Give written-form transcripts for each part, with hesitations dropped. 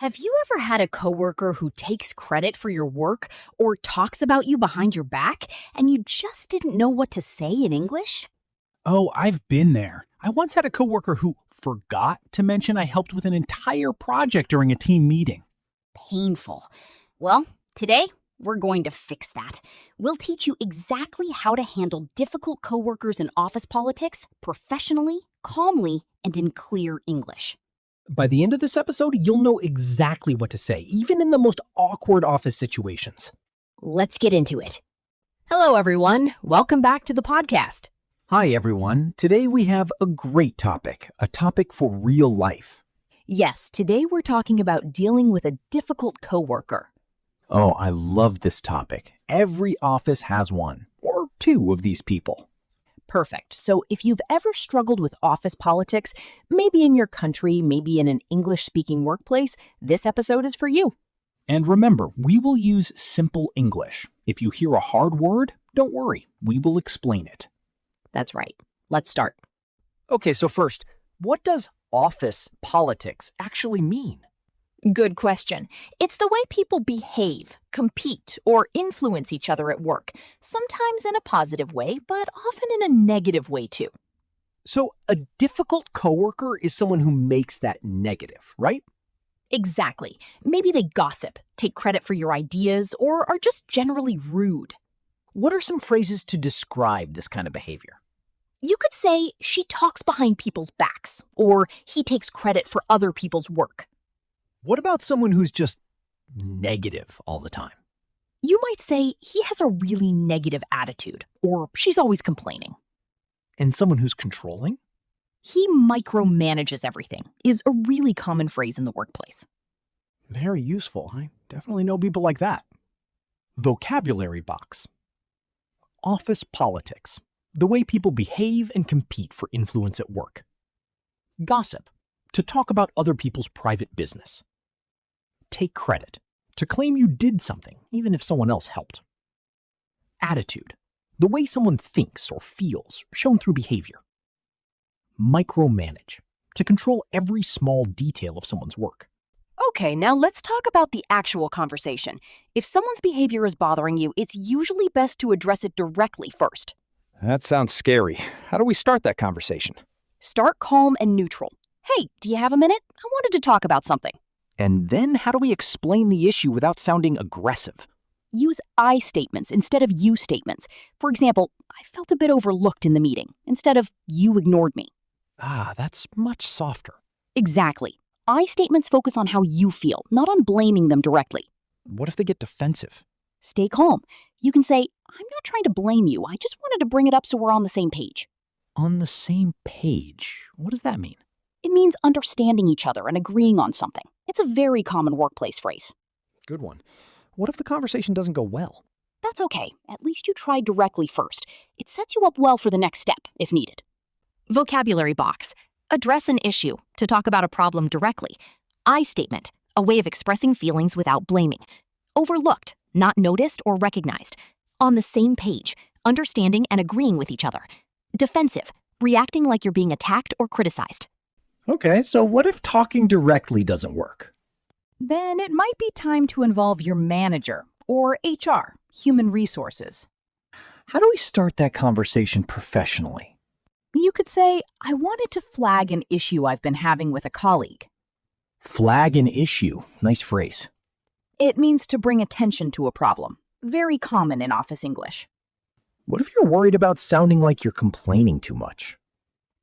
Have you ever had a coworker who takes credit for your work or talks about you behind your back and you just didn't know what to say in English? Oh, I've been there. I once had a coworker who forgot to mention I helped with an entire project during a team meeting. Painful. Well, today we're going to fix that. We'll teach you exactly how to handle difficult coworkers in office politics professionally, calmly, and in clear English. By the end of this episode, you'll know exactly what to say, even in the most awkward office situations. Let's get into it. Hello, everyone. Welcome back to the podcast. Hi, everyone. Today we have a great topic, a topic for real life. Yes, today we're talking about dealing with a difficult coworker. Oh, I love this topic. Every office has one, or two of these people. Perfect. So if you've ever struggled with office politics, maybe in your country, maybe in an English-speaking workplace, this episode is for you. And remember, we will use simple English. If you hear a hard word, don't worry. We will explain it. That's right. Let's start. Okay, so first, what does office politics actually mean? Good question. It's the way people behave, compete, or influence each other at work, sometimes in a positive way, but often in a negative way too. So a difficult coworker is someone who makes that negative, right? Exactly. Maybe they gossip, take credit for your ideas, or are just generally rude. What are some phrases to describe this kind of behavior? You could say, she talks behind people's backs, or he takes credit for other people's work. What about someone who's just negative all the time? You might say, he has a really negative attitude, or she's always complaining. And someone who's controlling? He micromanages everything is a really common phrase in the workplace. Very useful. I definitely know people like that. Vocabulary box. Office politics. The way people behave and compete for influence at work. Gossip. To talk about other people's private business. Take credit. To claim you did something, even if someone else helped. Attitude. The way someone thinks or feels, shown through behavior. Micromanage. To control every small detail of someone's work. Okay, now let's talk about the actual conversation. If someone's behavior is bothering you, it's usually best to address it directly first. That sounds scary. How do we start that conversation? Start calm and neutral. Hey, do you have a minute? I wanted to talk about something. And then how do we explain the issue without sounding aggressive? Use I statements instead of you statements. For example, I felt a bit overlooked in the meeting instead of you ignored me. Ah, that's much softer. Exactly. I statements focus on how you feel, not on blaming them directly. What if they get defensive? Stay calm. You can say, I'm not trying to blame you. I just wanted to bring it up so we're on the same page. On the same page? What does that mean? It means understanding each other and agreeing on something. It's a very common workplace phrase. Good one. What if the conversation doesn't go well? That's okay. At least you tried directly first. It sets you up well for the next step, if needed. Vocabulary box. Address an issue, to talk about a problem directly. I statement, a way of expressing feelings without blaming. Overlooked, not noticed or recognized. On the same page, understanding and agreeing with each other. Defensive, reacting like you're being attacked or criticized. Okay, so what if talking directly doesn't work? Then it might be time to involve your manager, or HR, human resources. How do we start that conversation professionally? You could say, I wanted to flag an issue I've been having with a colleague. Flag an issue. Nice phrase. It means to bring attention to a problem. Very common in office English. What if you're worried about sounding like you're complaining too much?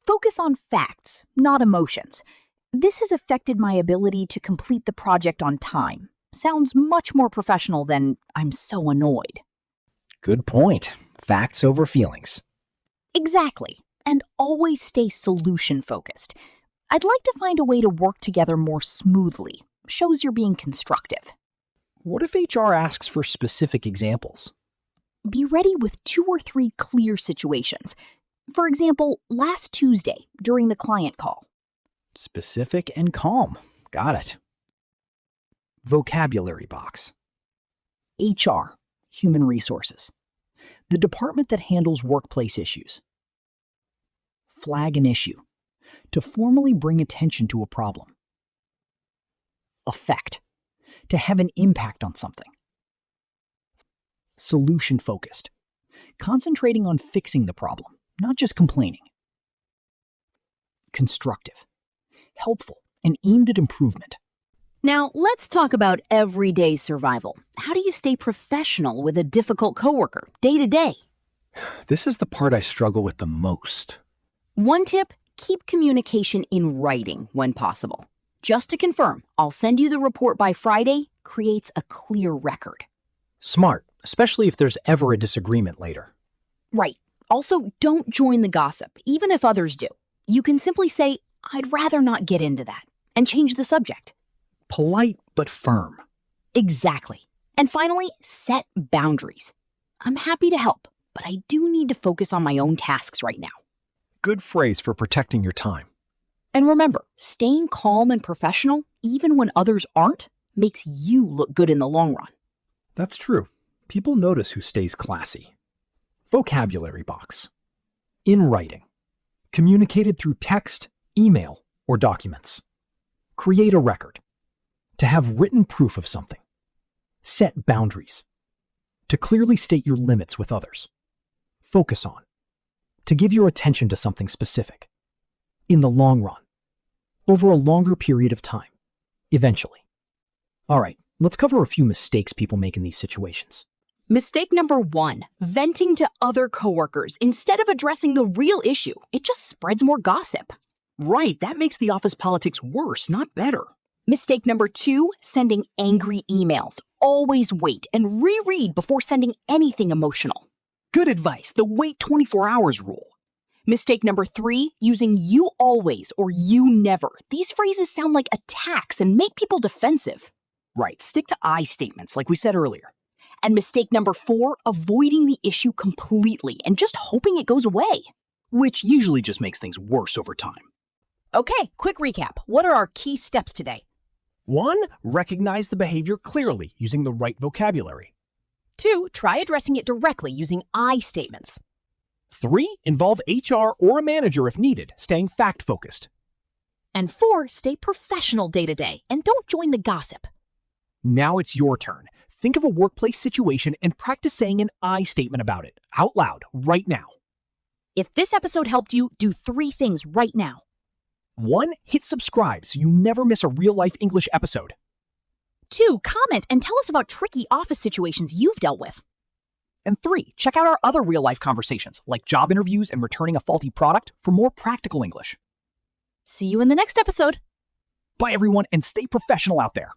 Focus on facts, not emotions. This has affected my ability to complete the project on time. Sounds much more professional than I'm so annoyed. Good point. Facts over feelings. Exactly. And always stay solution-focused. I'd like to find a way to work together more smoothly. Shows you're being constructive. What if HR asks for specific examples? Be ready with 2 or 3 clear situations. For example, last Tuesday during the client call. Specific and calm. Got it. Vocabulary box. HR, human resources. The department that handles workplace issues. Flag an issue. To formally bring attention to a problem. effect, to have an impact on something. Solution-focused, concentrating on fixing the problem, not just complaining. Constructive, helpful, and aimed at improvement. Now, let's talk about everyday survival. How do you stay professional with a difficult coworker, day to day? This is the part I struggle with the most. One tip, keep communication in writing when possible. Just to confirm, I'll send you the report by Friday, creates a clear record. Smart, especially if there's ever a disagreement later. Right. Also, don't join the gossip, even if others do. You can simply say, I'd rather not get into that, and change the subject. Polite but firm. Exactly. And finally, set boundaries. I'm happy to help, but I do need to focus on my own tasks right now. Good phrase for protecting your time. And remember, staying calm and professional, even when others aren't, makes you look good in the long run. That's true. People notice who stays classy. Vocabulary box. In writing. Communicated through text, email, or documents. Create a record. To have written proof of something. Set boundaries. To clearly state your limits with others. Focus on. To give your attention to something specific. In the long run. Over a longer period of time. Eventually. All right, let's cover a few mistakes people make in these situations. Mistake number 1, venting to other coworkers instead of addressing the real issue. It just spreads more gossip. Right, that makes the office politics worse, not better. Mistake number 2, sending angry emails. Always wait and reread before sending anything emotional. Good advice, the wait 24 hours rule. Mistake number 3, using you always or you never. These phrases sound like attacks and make people defensive. Right, stick to I statements like we said earlier. And mistake number 4, avoiding the issue completely and just hoping it goes away. Which usually just makes things worse over time. Okay, quick recap. What are our key steps today? 1. Recognize the behavior clearly using the right vocabulary. 2. Try addressing it directly using I statements. 3. Involve HR or a manager if needed, staying fact-focused. And 4. Stay professional day to day and don't join the gossip. Now it's your turn. Think of a workplace situation and practice saying an I statement about it, out loud, right now. If this episode helped you, do 3 things right now. 1. Hit subscribe so you never miss a real-life English episode. 2. Comment and tell us about tricky office situations you've dealt with. And 3. Check out our other real-life conversations, like job interviews and returning a faulty product, for more practical English. See you in the next episode. Bye, everyone, and stay professional out there.